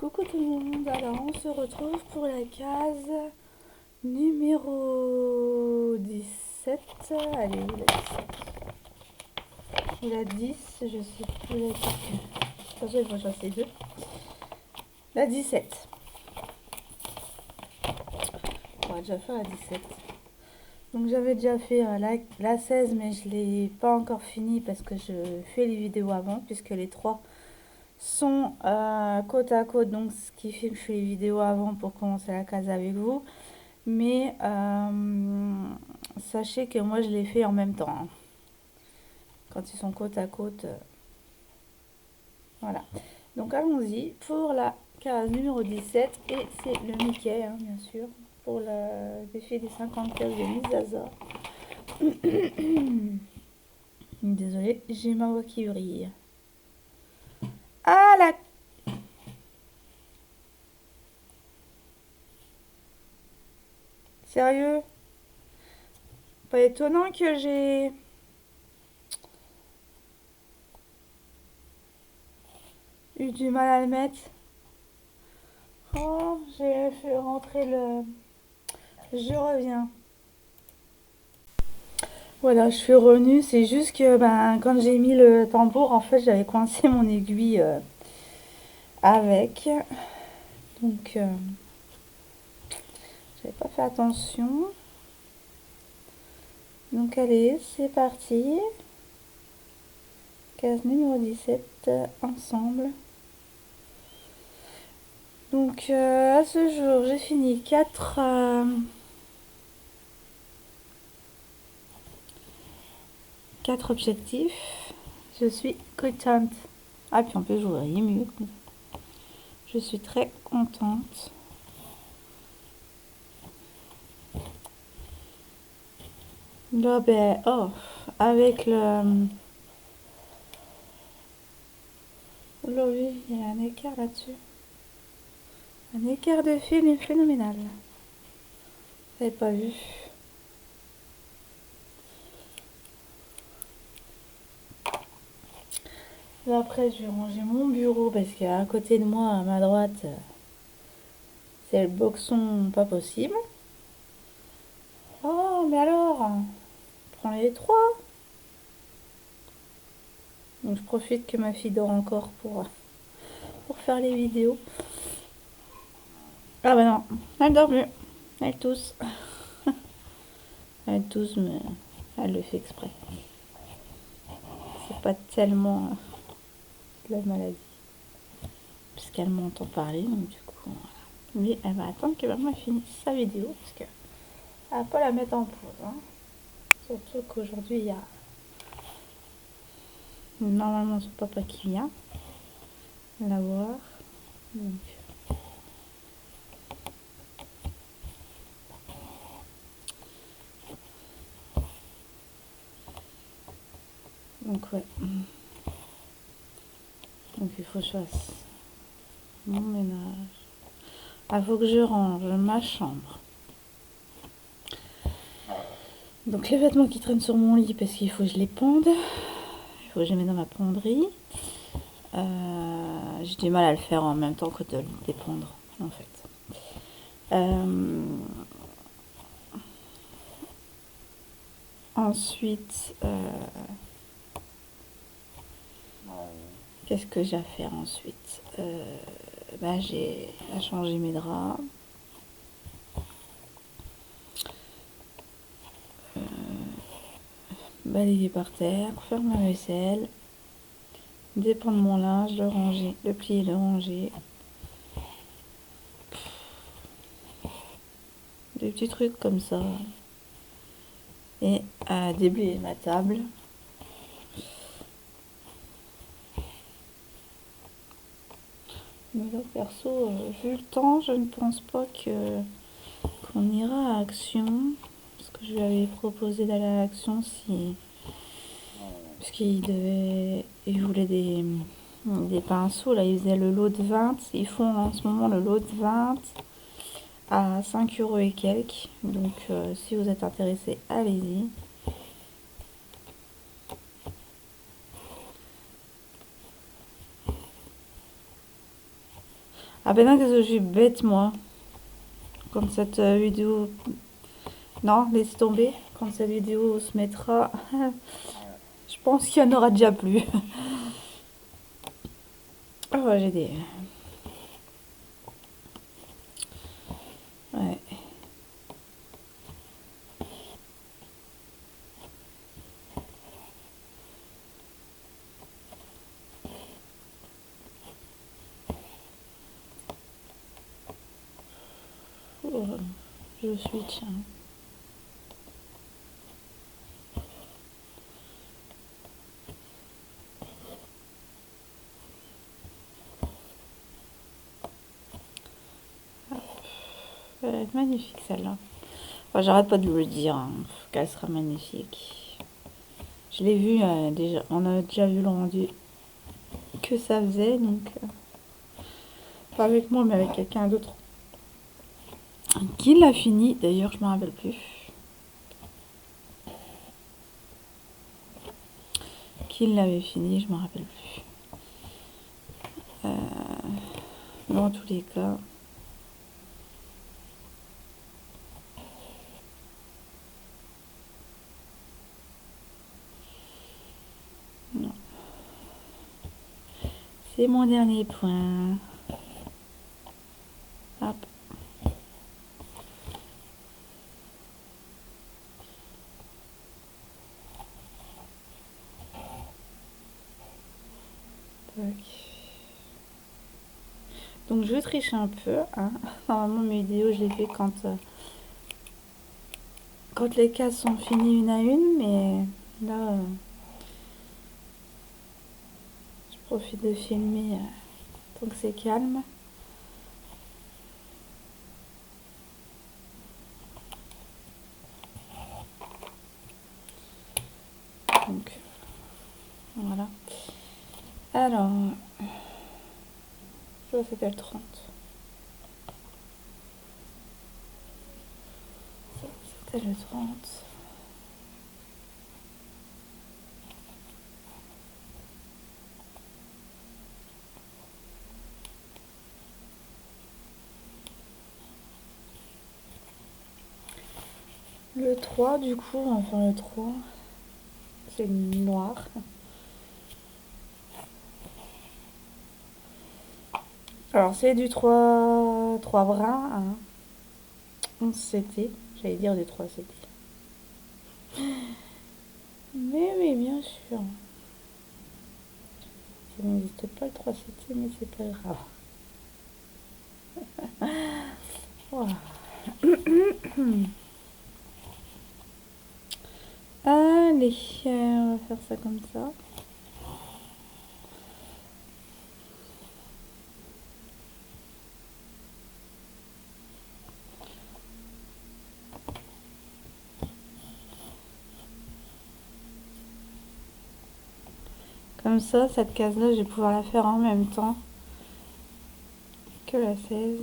Coucou tout le monde, alors on se retrouve pour la case numéro 17. Allez, où la 17 ou la 10, je sais plus laquelle. Attention, il faut choisir les deux. La 17. On va déjà faire la 17. Donc j'avais déjà fait la 16, mais je ne l'ai pas encore fini parce que je fais les vidéos avant, puisque les trois sont côte à côte. Donc ce qui fait que je fais les vidéos avant pour commencer la case avec vous. Mais sachez que moi je les fais en même temps, hein. Quand ils sont côte à côte. Voilà. Donc allons-y pour la case numéro 17. Et c'est le Mickey, hein, bien sûr. Pour le défi des 50 cases de Misaza. Désolée, j'ai ma voix qui brille. Ah la... Sérieux? Pas étonnant que j'ai... eu du mal à le mettre. Oh, j'ai fait rentrer le... Je reviens. Voilà, je suis revenue. C'est juste que quand j'ai mis le tambour, en fait, j'avais coincé mon aiguille avec. Donc, j'avais pas fait attention. Donc, allez, c'est parti. Case numéro 17, ensemble. Donc, à ce jour, j'ai fini 4 objectifs. Je suis contente. Ah, puis en plus, je voudrais mieux. Je suis très contente. Là, ben, oh, avec le... Là, oui, il y a un écart là-dessus. Un écart de film phénoménal. Vous n'avez pas vu? Là, après, je vais ranger mon bureau parce qu'à côté de moi, à ma droite, c'est le boxon pas possible. Oh, mais alors, prends les trois. Donc, je profite que ma fille dort encore pour faire les vidéos. Ah bah non, elle dort mieux. Elle tousse. Elle tousse, mais elle le fait exprès. C'est pas tellement de la maladie. Puisqu'elle m'entend parler, donc du coup, voilà. Mais elle va attendre que maman finisse sa vidéo, parce que elle va pas la mettre en pause, hein. Surtout qu'aujourd'hui, il y a normalement son papa qui vient la voir. Donc ouais. Donc il faut que je fasse mon ménage. Ah, faut que je range ma chambre. Donc les vêtements qui traînent sur mon lit, parce qu'il faut que je les ponde. Il faut que je les mette dans ma ponderie. J'ai du mal à le faire en même temps que de les pondre, en fait. Ensuite, qu'est-ce que j'ai à faire ensuite? J'ai à changer mes draps. Balayer par terre, faire ma vaisselle, dépendre mon linge, le ranger, le plier, le ranger. Des petits trucs comme ça. Et déblayer ma table. Mais là, perso, vu le temps, je ne pense pas qu'on ira à Action. Parce que je lui avais proposé d'aller à Action si... Parce il voulait des pinceaux. Là, ils faisaient le lot de 20. Ils font en ce moment le lot de 20 à 5 € et quelques. Donc, si vous êtes intéressé, allez-y. Ah ben non, qu'est-ce que je suis bête, moi. Quand cette vidéo... Non, laisse tomber. Quand cette vidéo se mettra, je pense qu'il n'y en aura déjà plus. Oh, j'ai des... Ouais. Oh, je switch. Hein. Elle va être magnifique celle-là. Enfin, j'arrête pas de le dire, hein, qu'elle sera magnifique. Je l'ai vu déjà, on a déjà vu le rendu que ça faisait, donc pas avec moi mais avec quelqu'un d'autre qui l'a fini. D'ailleurs, je me rappelle plus qui l'avait fini, je me rappelle plus. Dans tous les cas. Non. C'est mon dernier point. Hop. Donc je triche un peu. Hein. Normalement mes vidéos je les fais quand les cases sont finies une à une, mais là je profite de filmer tant que c'est calme. Donc voilà. Alors, je vois c'était le 30. C'était le 30. Le 3 du coup, enfin le 3, c'est noir. Alors c'est du 3 brun, hein. 11 CT, j'allais dire du 3 CT. Mais oui, bien sûr. Ça n'existe pas le 3 CT, mais c'est pas grave. Voilà. Allez, on va faire ça comme ça. Comme ça, cette case-là, je vais pouvoir la faire en même temps que la 16.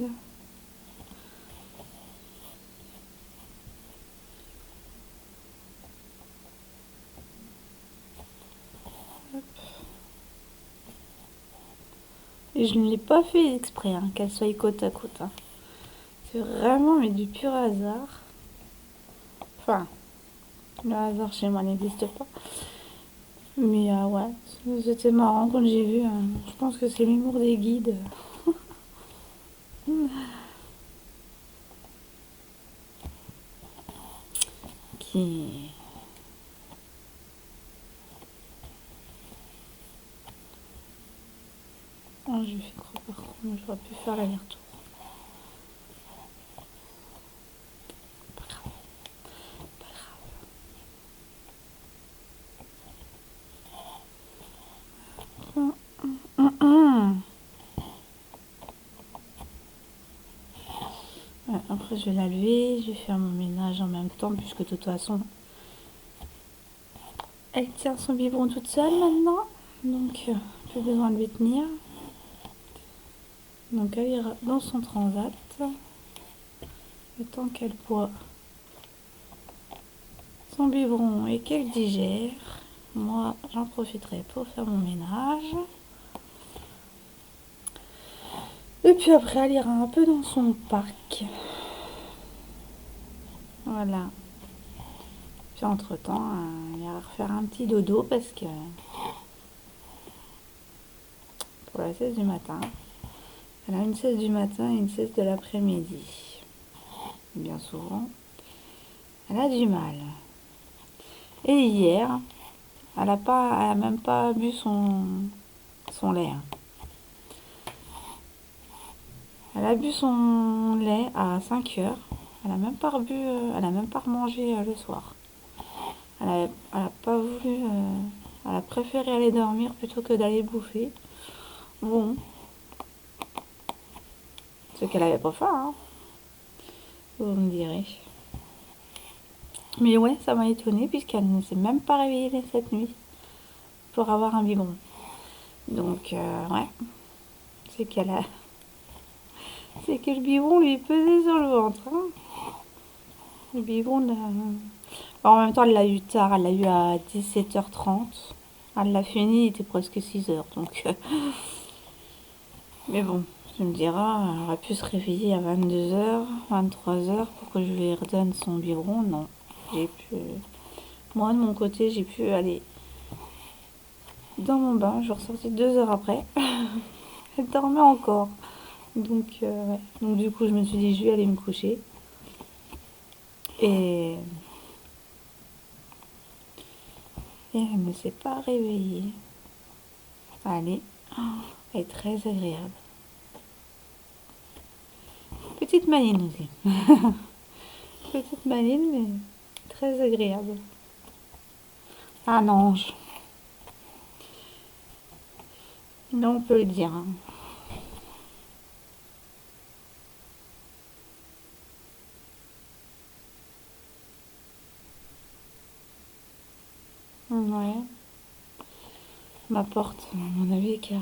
Hop. Et je ne l'ai pas fait exprès, hein, qu'elle soit côte à côte. Hein. C'est vraiment mais du pur hasard. Enfin, le hasard chez moi n'existe pas. Mais ouais, c'était marrant quand j'ai vu. Je pense que c'est l'humour des guides. Qui... Oh, j'ai fait croix par contre, mais j'aurais pu faire l'aller-retour. Pas grave. Pas grave. Ouais, après, je vais la lever, je vais faire mon ménage en même temps, puisque de toute façon, elle tient son biberon toute seule maintenant. Donc, plus besoin de lui tenir. Donc, elle ira dans son transat. Le temps qu'elle boit son biberon et qu'elle digère, moi, j'en profiterai pour faire mon ménage. Et puis après, elle ira un peu dans son parc. Voilà. Puis entre-temps, elle ira refaire un petit dodo parce que pour la sieste du matin, elle a une sieste du matin et une sieste de l'après-midi. Bien souvent, elle a du mal. Et hier, elle a même pas bu son lait. Elle a bu son lait à 5 heures. Elle a même pas rebu, elle a même pas remangé le soir. Elle a pas voulu, elle a préféré aller dormir plutôt que d'aller bouffer. Bon, c'est qu'elle avait pas faim, hein, vous me direz. Mais ouais, ça m'a étonnée puisqu'elle ne s'est même pas réveillée cette nuit pour avoir un biberon. Donc ouais, c'est qu'elle a, c'est que le biberon lui pesait sur le ventre. Hein. Le biberon, en même temps, elle l'a eu tard, elle l'a eu à 17h30. Elle l'a fini, il était presque 6h. Donc, mais bon, tu me diras, elle aurait pu se réveiller à 22h, 23h pour que je lui redonne son biberon. Non, j'ai pu. Moi, de mon côté, j'ai pu aller dans mon bain. Je suis ressortie 2 heures après. Elle dormait encore. Donc, ouais. Donc, du coup, je me suis dit, je vais aller me coucher. Et elle ne s'est pas réveillée. Allez, elle est très agréable. Petite maline aussi. Petite maline, mais très agréable. Un ange. Non, on peut le dire. Hein. Ouais. Ma porte, à mon avis, car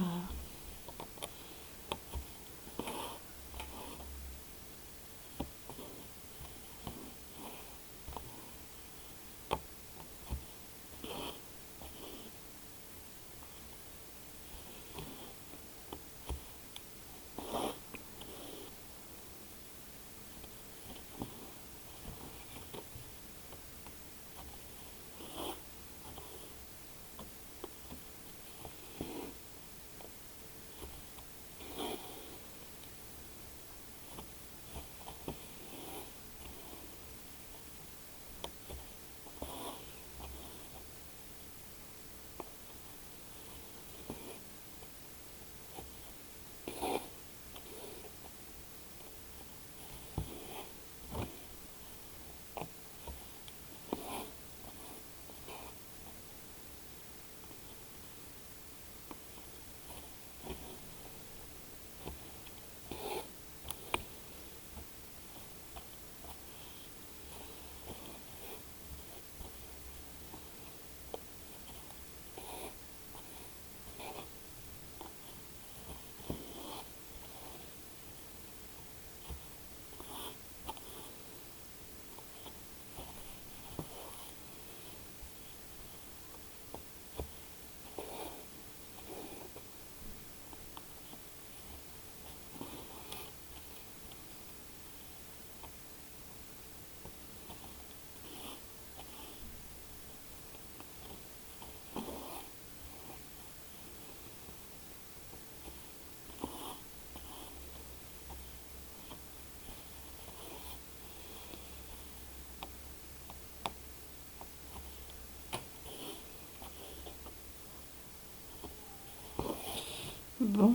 bon,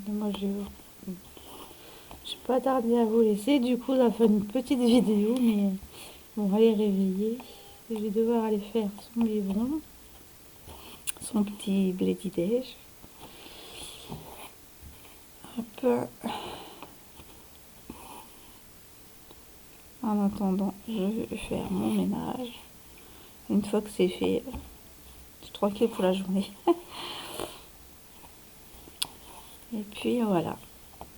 moi je vais pas tarder à vous laisser. Du coup, ça fait une petite vidéo, mais bon, elle est réveillée. Je vais devoir aller faire son biberon, son petit bledi-déj. Hop. En attendant, je vais faire mon ménage. Une fois que c'est fait, je suis tranquille pour la journée. Et puis voilà.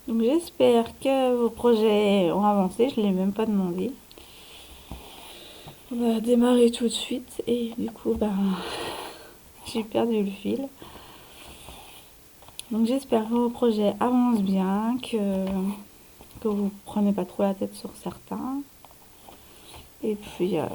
Donc j'espère que vos projets ont avancé. Je ne l'ai même pas demandé. On va démarrer tout de suite. Et du coup, ben, j'ai perdu le fil. Donc j'espère que vos projets avancent bien, que vous prenez pas trop la tête sur certains. Et puis hop.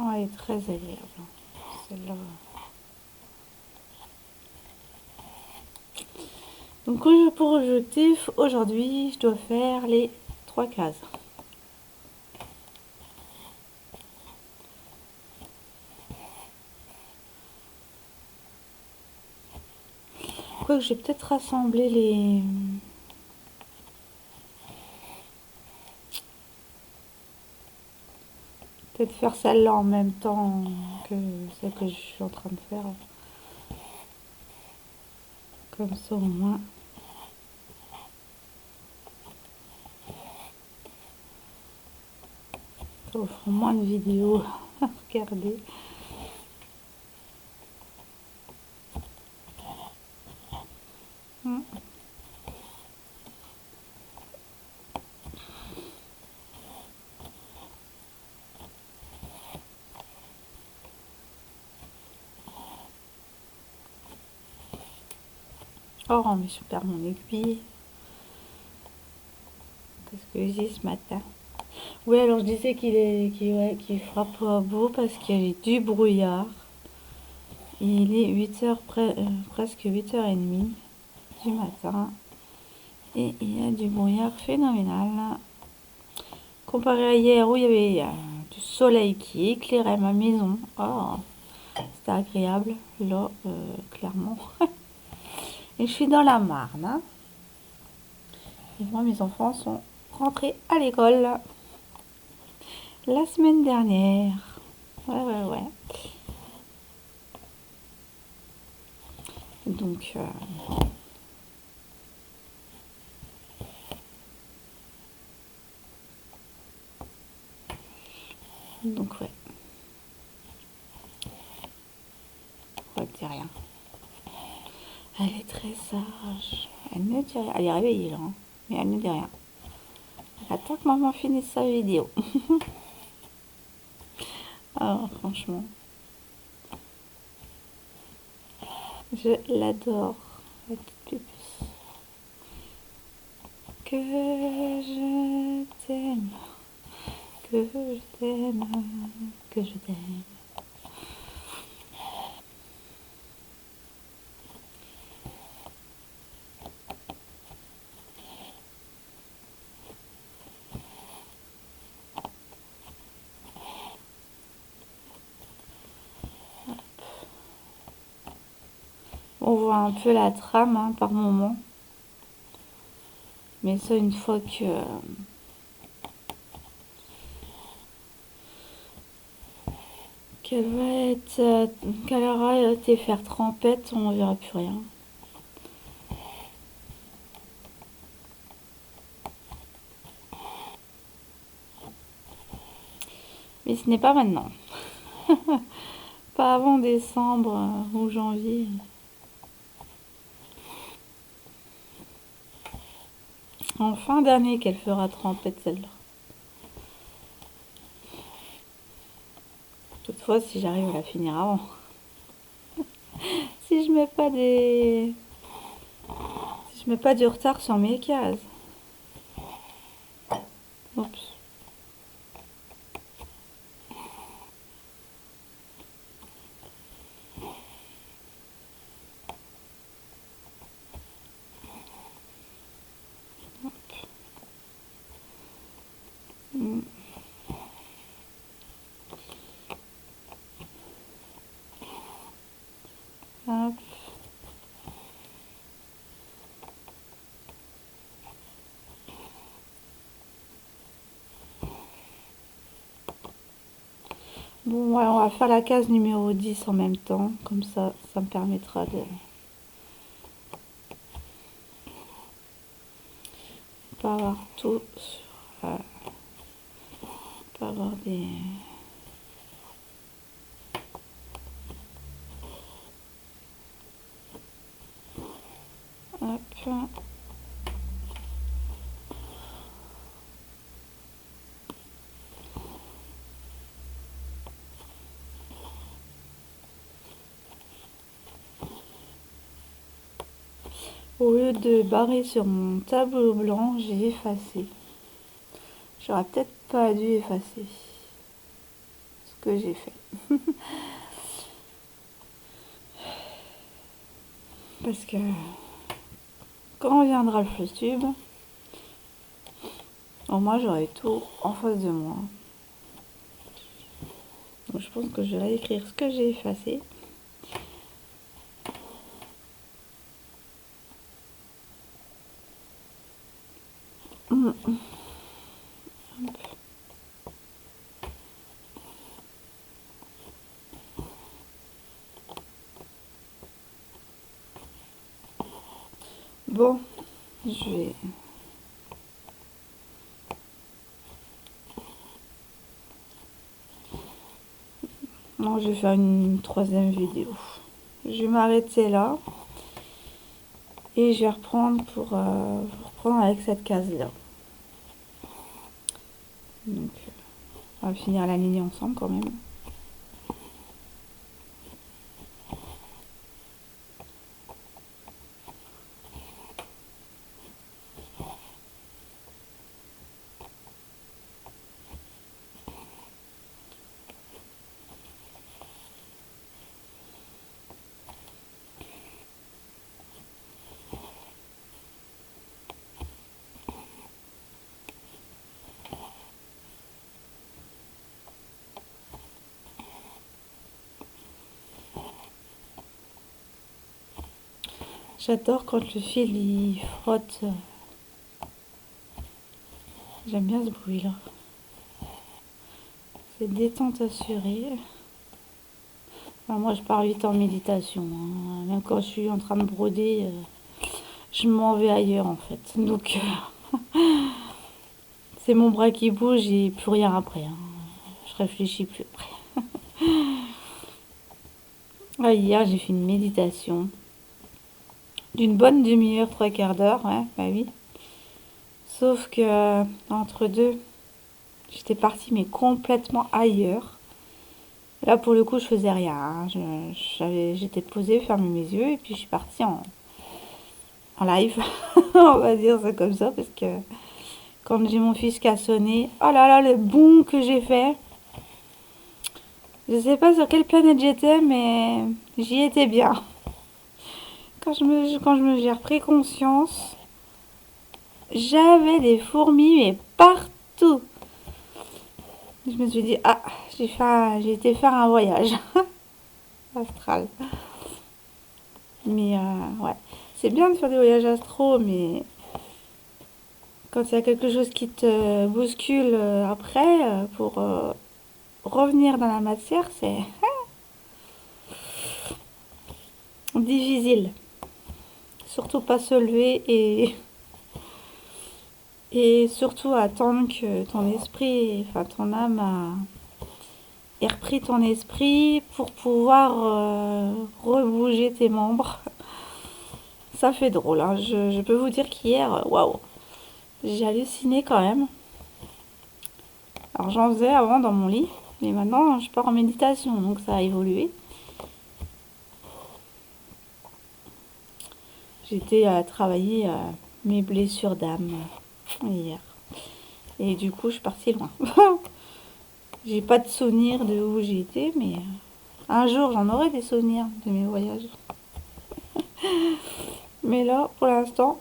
Oh, elle est très agréable, celle-là. Donc pour objectif, aujourd'hui, je dois faire les 3 cases. Quoique j'ai peut-être rassemblé les... Peut-être faire celle-là en même temps que celle que je suis en train de faire. Comme ça au moins. Ça vous fera moins de vidéos à regarder. Oh, mais je perds mon aiguille. Qu'est-ce que j'ai ce matin? Oui, alors je disais qu'il fera pas beau parce qu'il y a du brouillard. Il est 8h, presque 8h30 du matin. Et il y a du brouillard phénoménal. Comparé à hier où il y avait du soleil qui éclairait ma maison. Oh, c'était agréable. Là, clairement. Et je suis dans la Marne. Hein. Et moi, mes enfants sont rentrés à l'école la semaine dernière. Ouais. Donc, ouais. Elle ne dit rien. Elle est très sage. Elle ne dit rien. Elle est réveillée là. Hein. Mais elle ne dit rien. Elle attend que maman finisse sa vidéo. Oh, franchement. Je l'adore. La petite puce. Que je t'aime. Que je t'aime. Que je t'aime. On voit un peu la trame hein, par moment. Mais ça, une fois que... qu'elle aura été faire trempette, on verra plus rien. Mais ce n'est pas maintenant. Pas avant décembre ou janvier. En fin d'année qu'elle fera trempette celle-là. Toutefois, si j'arrive à la finir avant. Si je mets pas des... Si je mets pas du retard sur mes cases. Oups. Hop. Bon, ouais, on va faire la case numéro 10 en même temps. Comme ça me permettra de pas avoir tout sur... pas avoir des... Hop. Au lieu de barrer sur mon tableau blanc, j'ai effacé. J'aurais peut-être pas dû effacer ce que j'ai fait. Parce que quand viendra le flotube, au moins j'aurai tout en face de moi. Donc je pense que je vais écrire ce que j'ai effacé. Bon, je vais... Non, je vais faire une troisième vidéo. Je vais m'arrêter là. Et je vais reprendre pour reprendre avec cette case-là. Donc, on va finir la ligne ensemble quand même. J'adore quand le fil il frotte. J'aime bien ce bruit-là. C'est détente assurée. Enfin, moi, je pars vite en méditation, hein. Même quand je suis en train de broder, je m'en vais ailleurs en fait. Donc, c'est mon bras qui bouge et plus rien après, hein. Je réfléchis plus après. Ah, hier, j'ai fait une méditation d'une bonne demi-heure, trois quarts d'heure, ouais, bah oui. Sauf que entre deux, j'étais partie mais complètement ailleurs. Là pour le coup je faisais rien, hein. J'étais posée, fermé mes yeux et puis je suis partie en live. On va dire ça comme ça parce que quand j'ai mon fils qui a sonné, oh là là le bond que j'ai fait. Je sais pas sur quelle planète j'étais mais j'y étais bien. J'ai repris conscience, j'avais des fourmis mais partout. Je me suis dit, ah, j'ai été faire un voyage astral. Mais ouais, c'est bien de faire des voyages astraux, mais quand il y a quelque chose qui te bouscule après, pour revenir dans la matière, c'est difficile. Surtout pas se lever et surtout attendre que ton esprit, enfin ton âme ait repris ton esprit pour pouvoir rebouger tes membres. Ça fait drôle, hein. Je peux vous dire qu'hier, waouh, j'ai halluciné quand même. Alors j'en faisais avant dans mon lit, mais maintenant je pars en méditation, donc ça a évolué. J'étais à travailler mes blessures d'âme hier. Et du coup je suis partie loin. J'ai pas de souvenir de où j'ai été, mais un jour j'en aurai des souvenirs de mes voyages. Mais là, pour l'instant,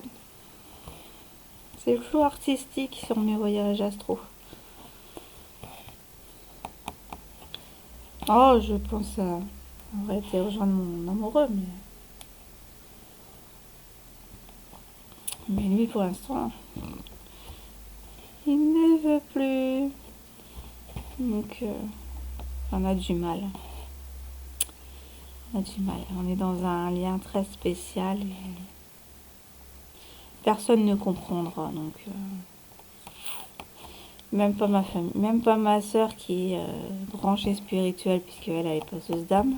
c'est le flou artistique sur mes voyages astro. Oh, je pense arrêter rejoindre mon amoureux, mais lui pour l'instant, il ne veut plus. Donc On a du mal. On a du mal. On est dans un lien très spécial et personne ne comprendra. Donc, même pas ma famille, même pas ma soeur qui est branchée spirituelle puisqu'elle est passeuse d'âme.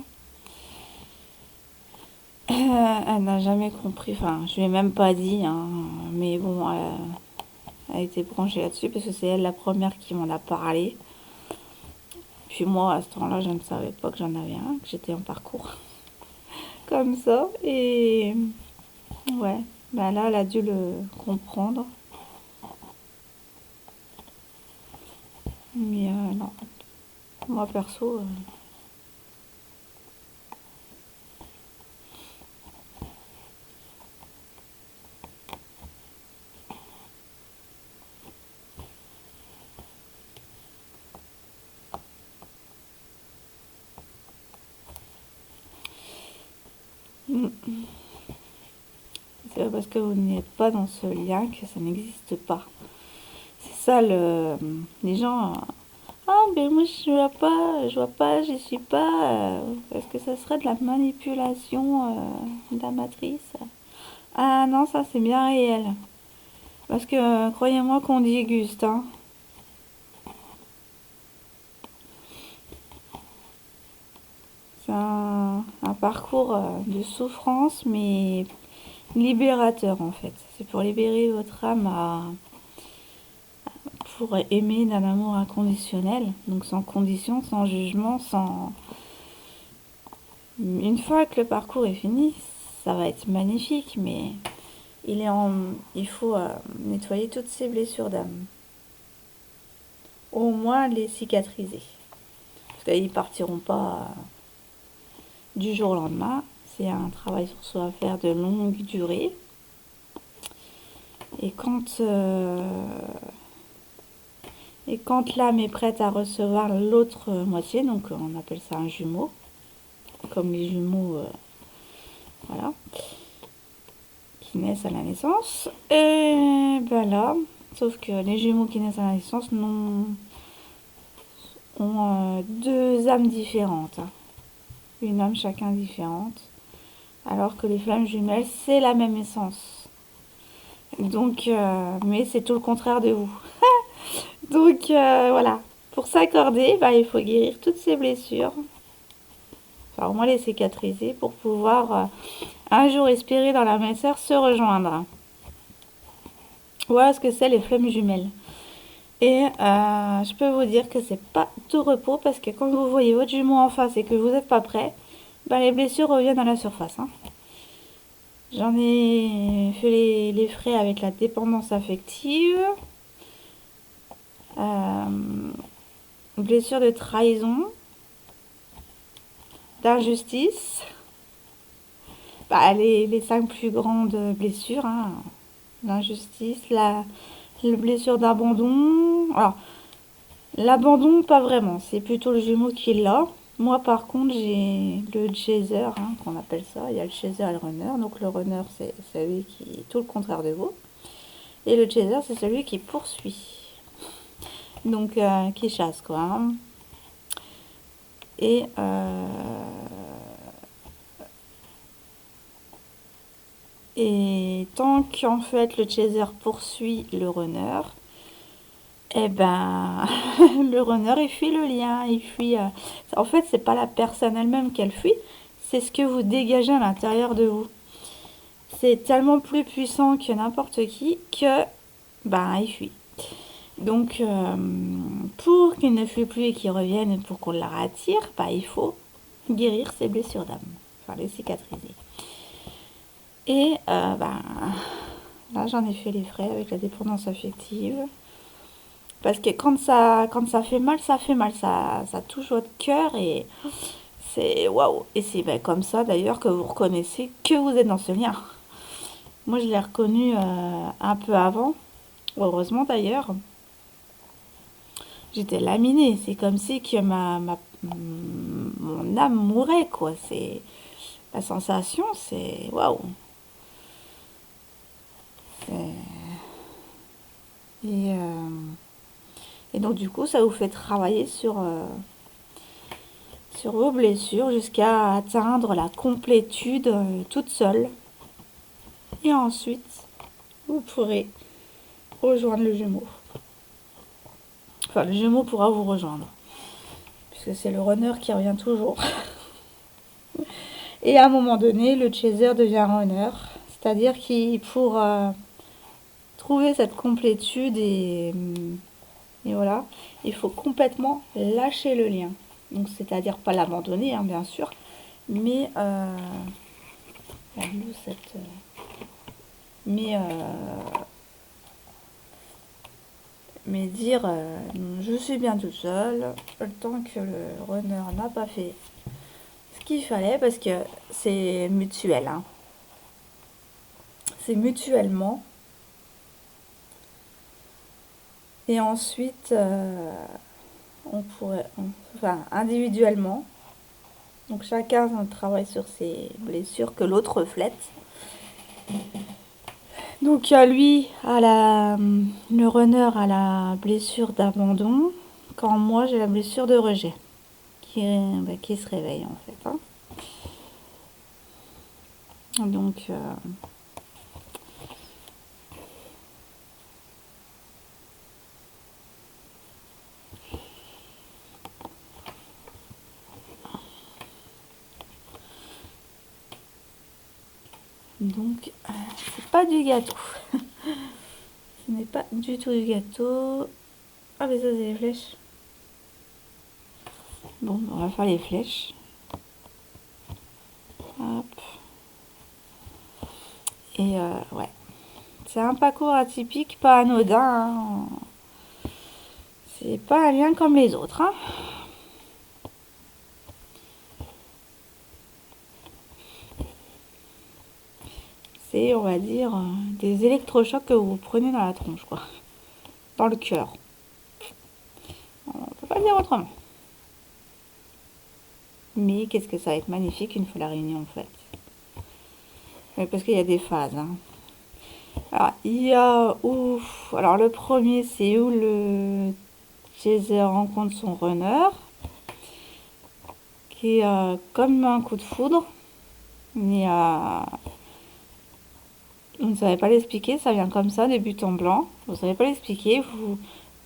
Elle n'a jamais compris. Enfin, je lui ai même pas dit. Hein, mais bon, elle a été branchée là-dessus parce que c'est elle la première qui m'en a parlé. Puis moi, à ce temps-là, je ne savais pas que j'en avais un, que j'étais en parcours comme ça. Et ouais, bah là, elle a dû le comprendre. Mais non, moi perso, c'est pas parce que vous n'êtes pas dans ce lien que ça n'existe pas. C'est ça le. Les gens. Ah, ben moi je vois pas, j'y suis pas. Est-ce que ça serait de la manipulation de la matrice? Ah non, ça c'est bien réel. Parce que croyez-moi qu'on déguste, hein. C'est un parcours de souffrance, mais libérateur en fait. C'est pour libérer votre âme pour aimer d'un amour inconditionnel, donc sans condition, sans jugement, sans. Une fois que le parcours est fini, ça va être magnifique, mais il faut nettoyer toutes ces blessures d'âme. Au moins les cicatriser. Parce qu'ils partiront pas du jour au lendemain. C'est un travail sur soi à faire de longue durée. Et quand l'âme est prête à recevoir l'autre moitié, donc on appelle ça un jumeau, comme les jumeaux, voilà, qui naissent à la naissance. Et ben là, sauf que les jumeaux qui naissent à la naissance ont deux âmes différentes, hein. Une âme chacun différente, alors que les flammes jumelles, c'est la même essence. Donc, mais c'est tout le contraire de vous. Donc voilà, pour s'accorder, bah, il faut guérir toutes ces blessures, enfin au moins les cicatriser pour pouvoir un jour espérer dans la même sœur se rejoindre. Voilà ce que c'est les flammes jumelles. Et je peux vous dire que c'est pas tout repos parce que quand vous voyez votre jumeau en face et que vous n'êtes pas prêt, bah, les blessures reviennent à la surface, hein. J'en ai fait les frais avec la dépendance affective, blessures de trahison, d'injustice, bah, les cinq plus grandes blessures, hein. L'injustice, la blessure d'abandon. Alors, l'abandon, pas vraiment, c'est plutôt le jumeau qui l'a. Moi, par contre, j'ai le chaser, hein, qu'on appelle ça. Il y a le chaser et le runner. Donc, le runner, c'est celui qui est tout le contraire de vous. Et le chaser, c'est celui qui poursuit. Donc, qui chasse, quoi, hein. Et tant qu'en fait le chaser poursuit le runner, eh ben le runner il fuit le lien, il fuit. En fait, c'est pas la personne elle-même qu'elle fuit, c'est ce que vous dégagez à l'intérieur de vous. C'est tellement plus puissant que n'importe qui que ben il fuit. Donc pour qu'il ne fuit plus et qu'il revienne et pour qu'on la rattire, ben, il faut guérir ses blessures d'âme, enfin les cicatriser. Et ben là, j'en ai fait les frais avec la dépendance affective. Parce que quand ça fait mal, ça fait mal. Ça touche votre cœur et c'est waouh. Et c'est ben, comme ça d'ailleurs que vous reconnaissez que vous êtes dans ce lien. Moi, je l'ai reconnu un peu avant. Heureusement d'ailleurs. J'étais laminée. C'est comme si que mon âme mourait, quoi. C'est la sensation, c'est waouh. Et, et donc du coup, ça vous fait travailler sur sur vos blessures jusqu'à atteindre la complétude toute seule. Et ensuite, vous pourrez rejoindre le Gémeaux. Enfin, le Gémeaux pourra vous rejoindre. Puisque c'est le runner qui revient toujours. Et à un moment donné, le chaser devient runner. C'est-à-dire qu'il pour trouver cette complétude et voilà, il faut complètement lâcher le lien. Donc c'est-à-dire pas l'abandonner, hein, bien sûr, mais mais dire je suis bien toute seule, le temps que le runner n'a pas fait ce qu'il fallait, parce que c'est mutuel, hein. C'est mutuellement. Et ensuite, on pourrait, enfin, individuellement. Donc chacun travaille sur ses blessures que l'autre reflète. Donc lui, le runner a la blessure d'abandon, quand moi j'ai la blessure de rejet, qui se réveille en fait, hein. Donc c'est pas du gâteau. Ce n'est pas du tout du gâteau. Ah mais ça c'est les flèches. Bon, on va faire les flèches. Hop. Et ouais. C'est un parcours atypique, pas anodin, hein. C'est pas un lien comme les autres, hein. C'est, on va dire, des électrochocs que vous prenez dans la tronche, quoi. Dans le cœur. On peut pas dire autrement. Mais qu'est-ce que ça va être magnifique une fois la réunion, en fait. Parce qu'il y a des phases, hein. Alors, il y a où... Alors, le premier, c'est où le chaser rencontre son runner, qui est comme un coup de foudre. Mais vous ne savez pas l'expliquer, ça vient comme ça, des buts en blanc. Vous ne savez pas l'expliquer.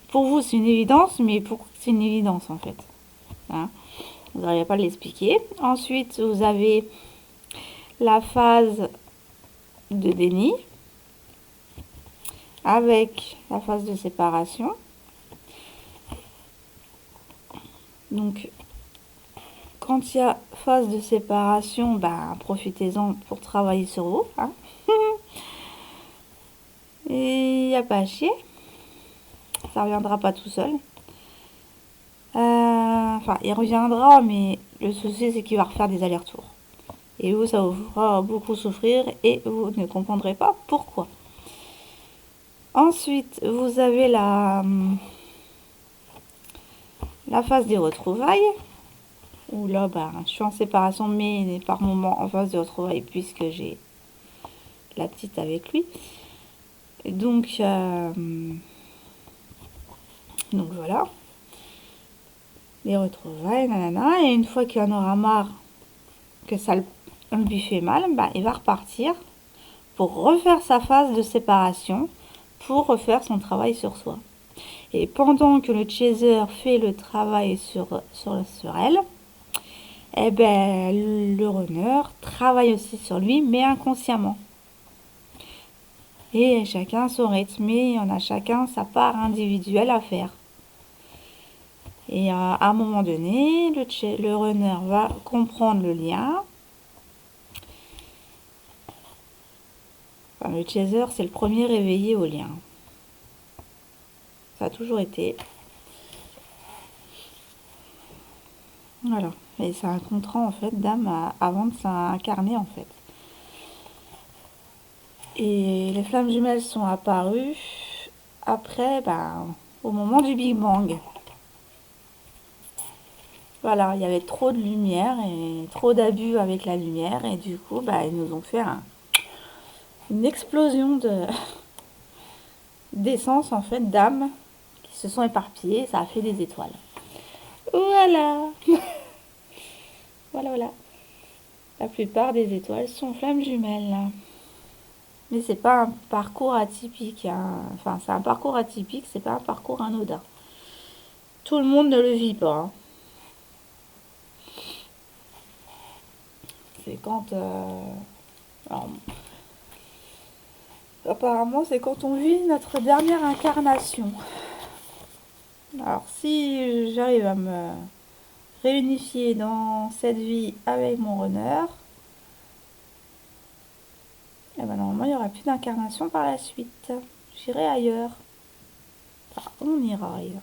Pour vous, c'est une évidence, mais pour c'est une évidence, en fait. Hein, vous n'arrivez pas à l'expliquer. Ensuite, vous avez la phase de déni, avec la phase de séparation. Donc, quand il y a phase de séparation, ben, profitez-en pour travailler sur vous, hein. Et il n'y a pas à chier. Ça ne reviendra pas tout seul. Enfin, il reviendra, mais le souci, c'est qu'il va refaire des allers-retours. Et vous, ça vous fera beaucoup souffrir et vous ne comprendrez pas pourquoi. Ensuite, vous avez la phase des retrouvailles, où là, ben, je suis en séparation, mais par moment en phase des retrouvailles, puisque j'ai la petite avec lui. Et donc voilà. Les retrouvailles, nanana. Et une fois qu'il en aura marre, que ça lui fait mal, ben, il va repartir pour refaire sa phase de séparation, pour refaire son travail sur soi. Et pendant que le chaser fait le travail sur elle, eh ben, le runner travaille aussi sur lui, mais inconsciemment. Et chacun son rythme, et on a chacun sa part individuelle à faire. Et à un moment donné, le runner va comprendre le lien. Enfin, le chaser, c'est le premier réveillé au lien. Ça a toujours été. Voilà. Et c'est un contrat, en fait, d'âme avant de s'incarner, en fait. Et les flammes jumelles sont apparues après, ben, au moment du Big Bang. Voilà, il y avait trop de lumière et trop d'abus avec la lumière. Et du coup, ben, ils nous ont fait une explosion d'essence, en fait, d'âmes qui se sont éparpillées. Ça a fait des étoiles. Voilà. Voilà, voilà. La plupart des étoiles sont flammes jumelles. Mais c'est pas un parcours atypique, hein. Enfin, c'est un parcours atypique, c'est pas un parcours anodin. Tout le monde ne le vit pas, hein. C'est quand... alors, apparemment, c'est quand on vit notre dernière incarnation. Alors, si j'arrive à me réunifier dans cette vie avec mon runner, et ben normalement, il n'y aura plus d'incarnation par la suite. J'irai ailleurs. Enfin, on ira ailleurs.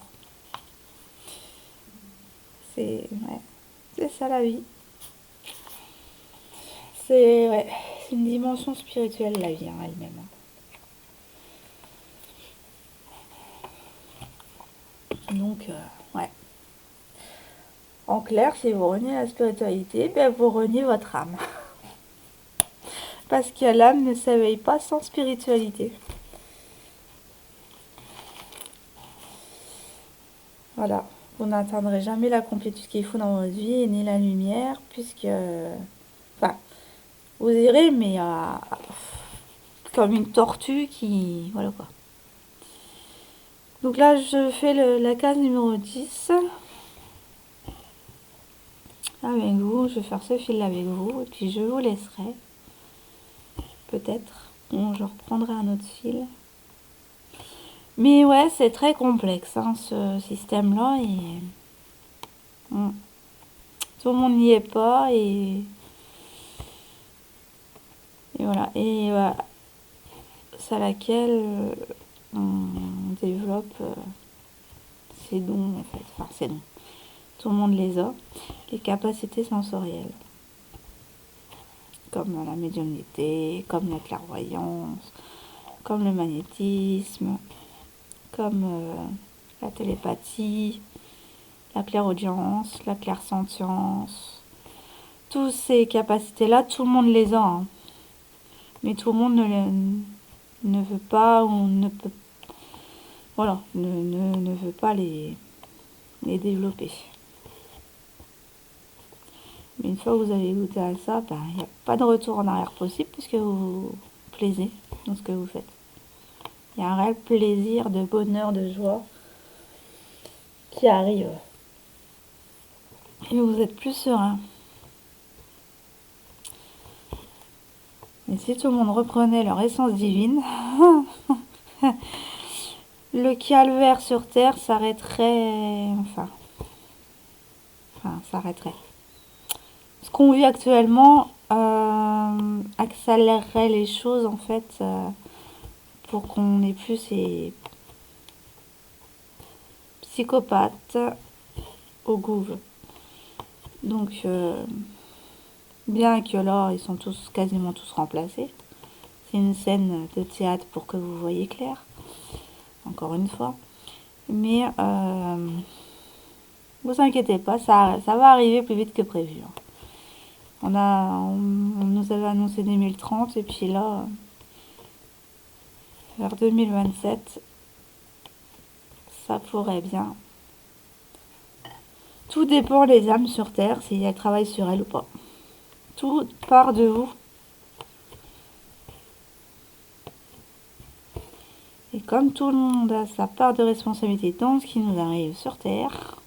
Ouais, c'est ça la vie. Ouais, c'est une dimension spirituelle la vie hein, elle-même. Donc, ouais. En clair, si vous reniez la spiritualité, ben vous reniez votre âme. Parce que l'âme ne s'éveille pas sans spiritualité. Voilà. Vous n'atteindrez jamais la complétude qu'il faut dans votre vie, ni la lumière, puisque... Enfin, vous irez, mais comme une tortue qui... Voilà quoi. Donc là, je fais la case numéro 10. Avec vous, je vais faire ce fil avec vous, et puis je vous laisserai. Peut-être. Bon, je reprendrai un autre fil. Mais ouais, c'est très complexe, hein, ce système-là. Et tout le monde n'y est pas. Et voilà. Et voilà, c'est à laquelle on développe ses dons, en fait. Enfin, ses dons. Tout le monde les a. Les capacités sensorielles. Comme la médiumnité, comme la clairvoyance, comme le magnétisme, comme la télépathie, la clairaudience, la clairsentience. Toutes ces capacités-là, tout le monde les a. Hein. Mais tout le monde ne veut pas ou ne peut... Voilà, ne veut pas les développer. Mais une fois que vous avez goûté à ça, ben, il n'y a pas de retour en arrière possible puisque vous vous plaisez dans ce que vous faites. Il y a un réel plaisir de bonheur, de joie qui arrive. Et vous êtes plus serein. Et si tout le monde reprenait leur essence divine, le calvaire sur Terre s'arrêterait... Enfin, s'arrêterait. Ce qu'on vit actuellement accélérerait les choses, en fait, pour qu'on n'ait plus ces psychopathes au gouv. Donc, bien que là, ils sont tous quasiment tous remplacés. C'est une scène de théâtre pour que vous voyez clair. Encore une fois. Mais vous inquiétez pas, ça va arriver plus vite que prévu. On nous avait annoncé 2030 et puis là, vers 2027, ça pourrait bien. Tout dépend des âmes sur Terre, si elles travaillent sur elles ou pas. Tout part de vous. Et comme tout le monde a sa part de responsabilité dans ce qui nous arrive sur Terre,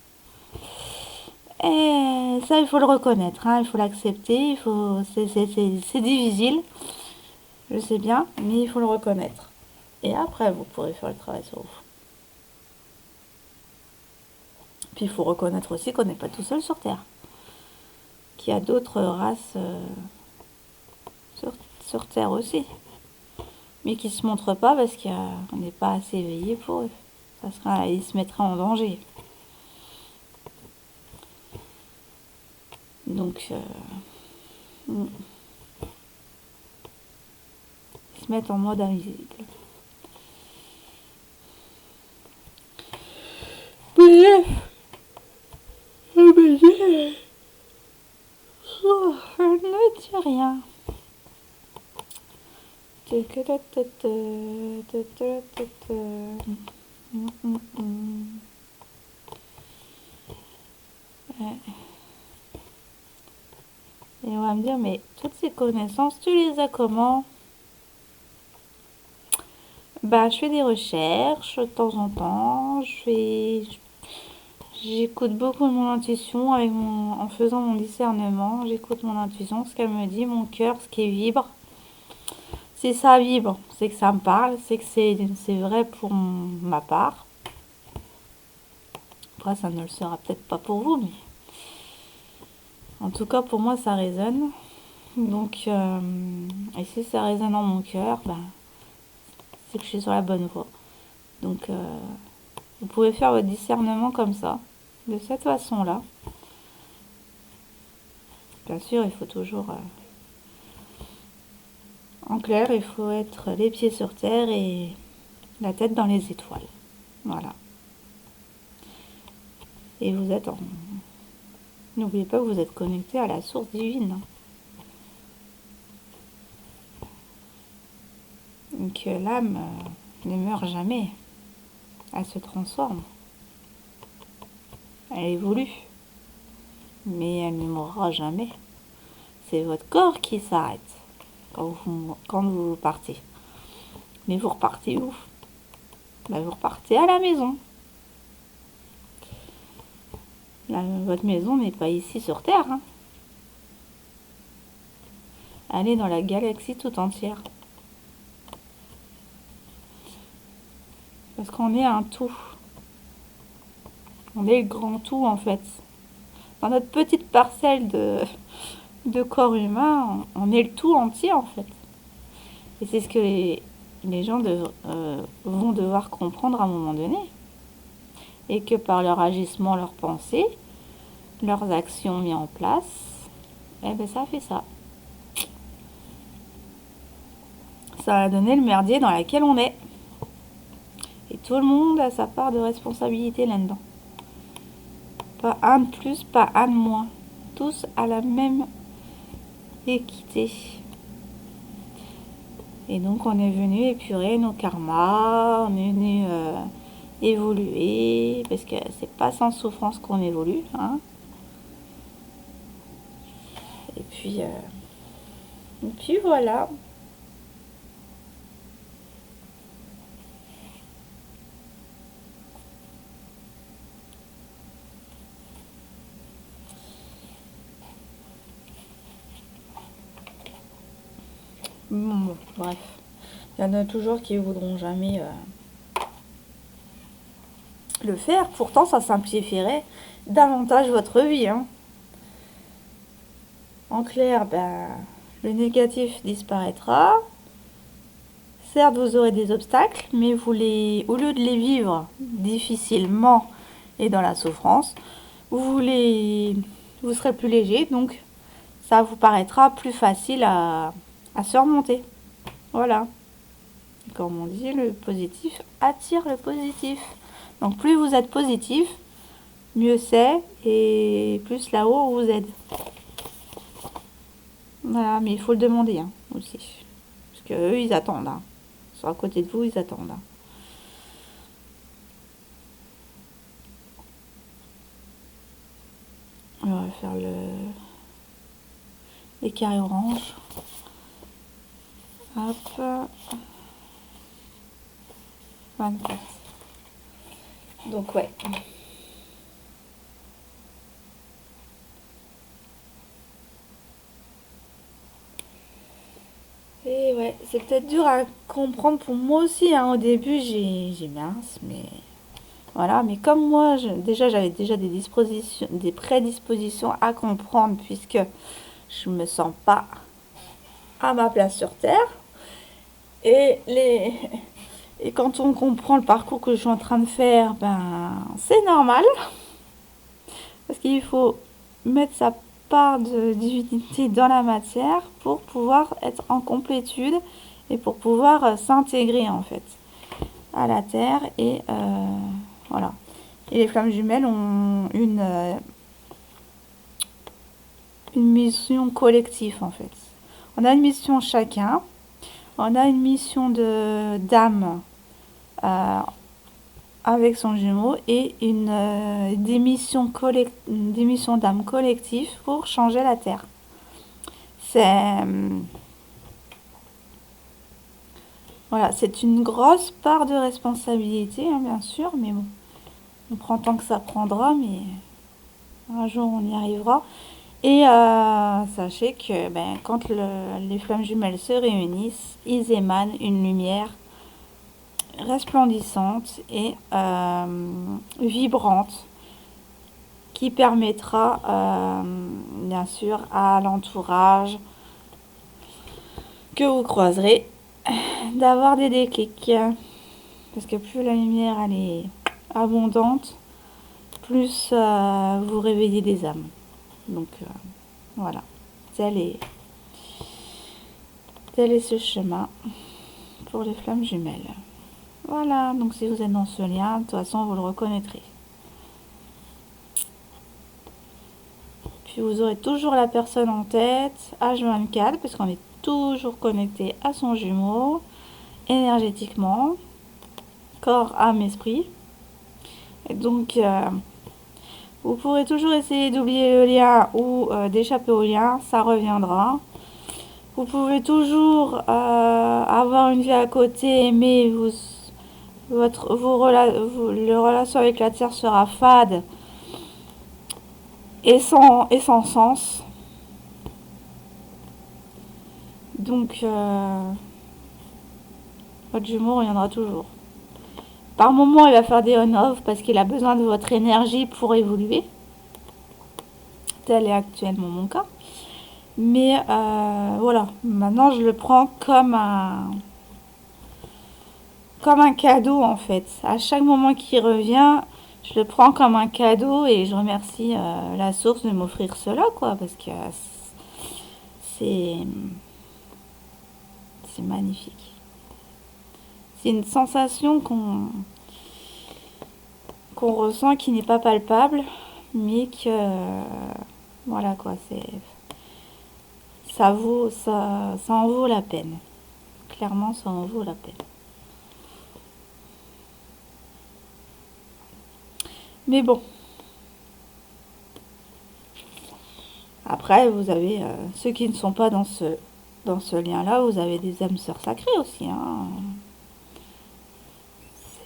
et ça il faut le reconnaître, hein, il faut l'accepter, c'est difficile, je sais bien, mais il faut le reconnaître. Et après vous pourrez faire le travail sur vous. Puis il faut reconnaître aussi qu'on n'est pas tout seul sur Terre, qu'il y a d'autres races sur Terre aussi, mais qui se montrent pas parce qu'on n'est pas assez éveillé pour eux. Ils se mettraient en danger. Donc, ils se mettent en mode invisible. Bref, je ne dis rien. Ouais. Et on va me dire, mais toutes ces connaissances, tu les as comment? Bah, je fais des recherches de temps en temps, j'écoute beaucoup mon intuition en faisant mon discernement, j'écoute mon intuition, ce qu'elle me dit, mon cœur, ce qui vibre. Si ça vibre, c'est que ça me parle, c'est que c'est vrai pour ma part. Après, ça ne le sera peut-être pas pour vous, mais en tout cas, pour moi, ça résonne. Donc, et si ça résonne dans mon cœur, ben, c'est que je suis sur la bonne voie. Donc, vous pouvez faire votre discernement comme ça, de cette façon-là. Bien sûr, il faut toujours, en clair, il faut être les pieds sur terre et la tête dans les étoiles. Voilà. Et vous êtes en... N'oubliez pas que vous êtes connecté à la source divine. Donc l'âme ne meurt jamais. Elle se transforme. Elle évolue. Mais elle ne mourra jamais. C'est votre corps qui s'arrête quand vous partez. Mais vous repartez où? Ben, vous repartez à la maison. Votre maison n'est pas ici sur Terre. Hein. Elle est dans la galaxie tout entière. Parce qu'on est un tout. On est le grand tout en fait. Dans notre petite parcelle de corps humain, on est le tout entier en fait. Et c'est ce que les gens vont devoir comprendre à un moment donné. Et que par leur agissement, leurs pensées, leurs actions mises en place, eh ben ça fait ça. Ça a donné le merdier dans lequel on est. Et tout le monde a sa part de responsabilité là-dedans. Pas un de plus, pas un de moins. Tous à la même équité. Et donc on est venu épurer nos karmas, on est venu évoluer, parce que c'est pas sans souffrance qu'on évolue. Hein. Et puis voilà. Bon, bref. Il y en a toujours qui voudront jamais le faire. Pourtant, ça simplifierait davantage votre vie. Hein. En clair, ben, le négatif disparaîtra. Certes, vous aurez des obstacles, mais au lieu de les vivre difficilement et dans la souffrance, vous serez plus léger, donc ça vous paraîtra plus facile à surmonter. Voilà. Comme on dit, le positif attire le positif. Donc plus vous êtes positif, mieux c'est et plus là-haut vous aide. Voilà, mais il faut le demander hein, aussi. Parce qu'eux, ils attendent. Hein. Ils sont à côté de vous, ils attendent. Hein. On va faire les carrés orange. Hop. 24. Donc ouais. Et ouais, c'est peut-être dur à comprendre pour moi aussi. Hein. Au début, j'ai mince, mais voilà. Mais comme moi, j'avais déjà des prédispositions à comprendre, puisque je me sens pas à ma place sur Terre. Et et quand on comprend le parcours que je suis en train de faire, ben c'est normal. Parce qu'il faut mettre sa part de divinité dans la matière pour pouvoir être en complétude et pour pouvoir s'intégrer en fait à la Terre. Et voilà. Et les flammes jumelles ont une mission collective en fait. On a une mission chacun. On a une mission d'âme avec son jumeau et des missions d'âme collective pour changer la Terre. C'est voilà, c'est une grosse part de responsabilité, hein, bien sûr, mais bon, on prend tant que ça prendra, mais un jour on y arrivera. Et sachez que ben, quand les flammes jumelles se réunissent, ils émanent une lumière resplendissante et vibrante qui permettra bien sûr à l'entourage que vous croiserez d'avoir des déclics. Parce que plus la lumière elle est abondante, plus vous réveillez des âmes. Donc voilà, tel est ce chemin pour les flammes jumelles. Voilà, donc si vous êtes dans ce lien, de toute façon vous le reconnaîtrez. Puis vous aurez toujours la personne en tête, H24, parce qu'on est toujours connecté à son jumeau, énergétiquement, corps, âme, esprit. Et donc, vous pourrez toujours essayer d'oublier le lien ou d'échapper au lien, ça reviendra. Vous pouvez toujours avoir une vie à côté, mais le relation avec la Terre sera fade et sans sens. Donc, votre jumeau reviendra toujours. Par moment, il va faire des on-off parce qu'il a besoin de votre énergie pour évoluer. Tel est actuellement mon cas. Mais voilà, maintenant je le prends comme un cadeau en fait. À chaque moment qu'il revient, je le prends comme un cadeau et je remercie la source de m'offrir cela, quoi, parce que c'est magnifique. C'est une sensation qu'on ressent qui n'est pas palpable, mais que voilà quoi, ça en vaut la peine. Clairement, ça en vaut la peine. Mais bon. Après, vous avez ceux qui ne sont pas dans ce lien-là, vous avez des âmes sœurs sacrées aussi. Hein.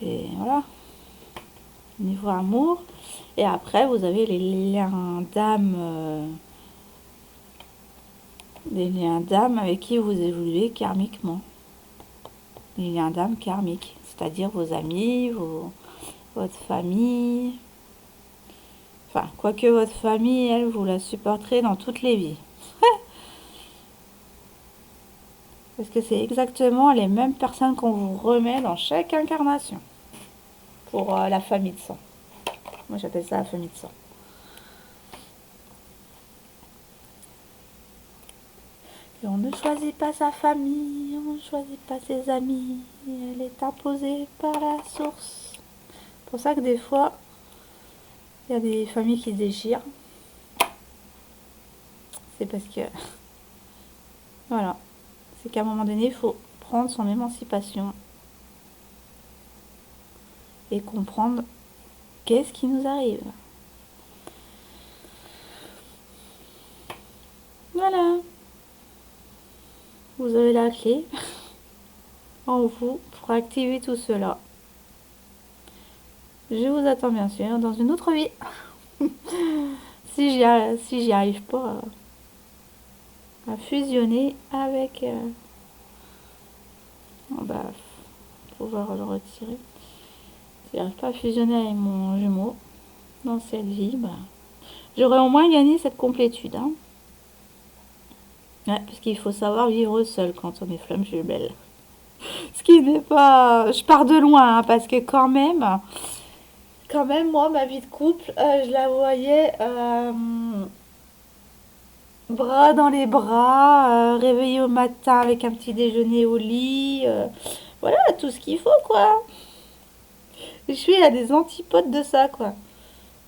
C'est voilà. Niveau amour. Et après, vous avez les liens d'âme. Des liens d'âme avec qui vous évoluez karmiquement. Les liens d'âme karmiques. C'est-à-dire vos amis, votre famille. Enfin, quoique votre famille, elle, vous la supporterez dans toutes les vies. Parce que c'est exactement les mêmes personnes qu'on vous remet dans chaque incarnation. Pour la famille de sang. Moi, j'appelle ça la famille de sang. Et on ne choisit pas sa famille, on ne choisit pas ses amis. Elle est imposée par la source. C'est pour ça que des fois, il y a des familles qui se déchirent. C'est parce que... Voilà. C'est qu'à un moment donné, il faut prendre son émancipation. Et comprendre qu'est-ce qui nous arrive. Voilà. Vous avez la clé en vous pour activer tout cela. Je vous attends bien sûr dans une autre vie. si j'y arrive pas à fusionner avec... bah, pouvoir le retirer. Si j'arrive pas à fusionner avec mon jumeau dans cette vie, bah, j'aurais au moins gagné cette complétude. Hein. Ouais, parce qu'il faut savoir vivre seul quand on est flamme jumelle. Ce qui n'est pas... Je pars de loin, hein, parce que quand même, moi, ma vie de couple, je la voyais bras dans les bras, réveillée au matin avec un petit déjeuner au lit. Voilà, tout ce qu'il faut, quoi. Je suis à des antipodes de ça, quoi.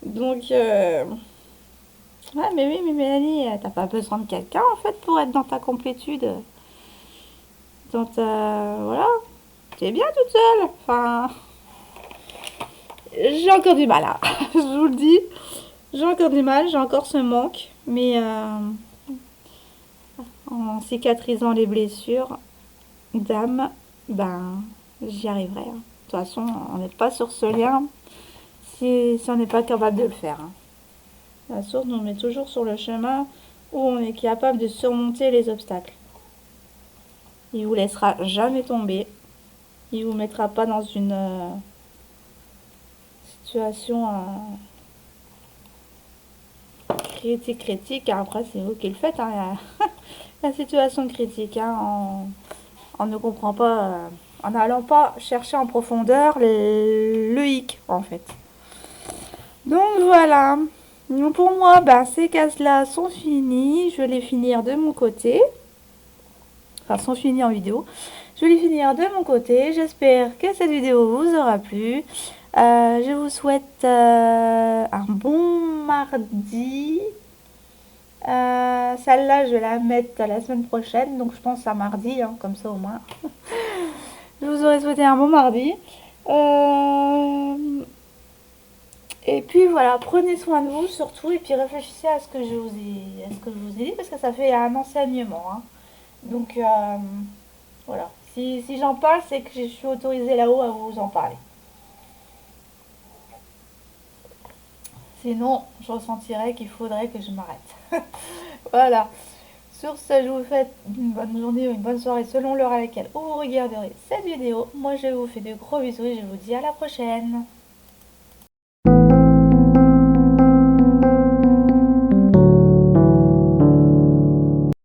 Donc, ouais, mais oui, mais Mélanie, t'as pas besoin de quelqu'un, en fait, pour être dans ta complétude. Dans ta... Voilà. T'es bien toute seule. Enfin... J'ai encore du mal, hein. Je vous le dis. J'ai encore du mal, j'ai encore ce manque. Mais en cicatrisant les blessures d'âme, ben j'y arriverai, hein. De toute façon, on n'est pas sur ce lien si on n'est pas capable de le faire, hein. La source nous met toujours sur le chemin où on est capable de surmonter les obstacles. Il vous laissera jamais tomber. Il vous mettra pas dans une situation critique. Après, c'est vous qui le faites, hein. La situation critique, hein, on ne comprend pas, en n'allant pas chercher en profondeur le hic, en fait. Donc voilà. Donc pour moi, ben, ces cases-là sont finies. Je vais les finir de mon côté. Enfin, sont finies en vidéo. Je vais les finir de mon côté. J'espère que cette vidéo vous aura plu. Je vous souhaite un bon mardi. Celle-là, je vais la mettre la semaine prochaine. Donc, je pense à mardi, hein, comme ça au moins. Je vous aurais souhaité un bon mardi. Et puis voilà, prenez soin de vous surtout. Et puis réfléchissez à ce que je vous ai dit. Parce que ça fait un enseignement, hein. Donc, voilà. Si j'en parle, c'est que je suis autorisée là-haut à vous en parler. Sinon, je ressentirais qu'il faudrait que je m'arrête. Voilà. Sur ce, je vous souhaite une bonne journée ou une bonne soirée selon l'heure à laquelle vous regarderez cette vidéo. Moi, je vous fais de gros bisous et je vous dis à la prochaine.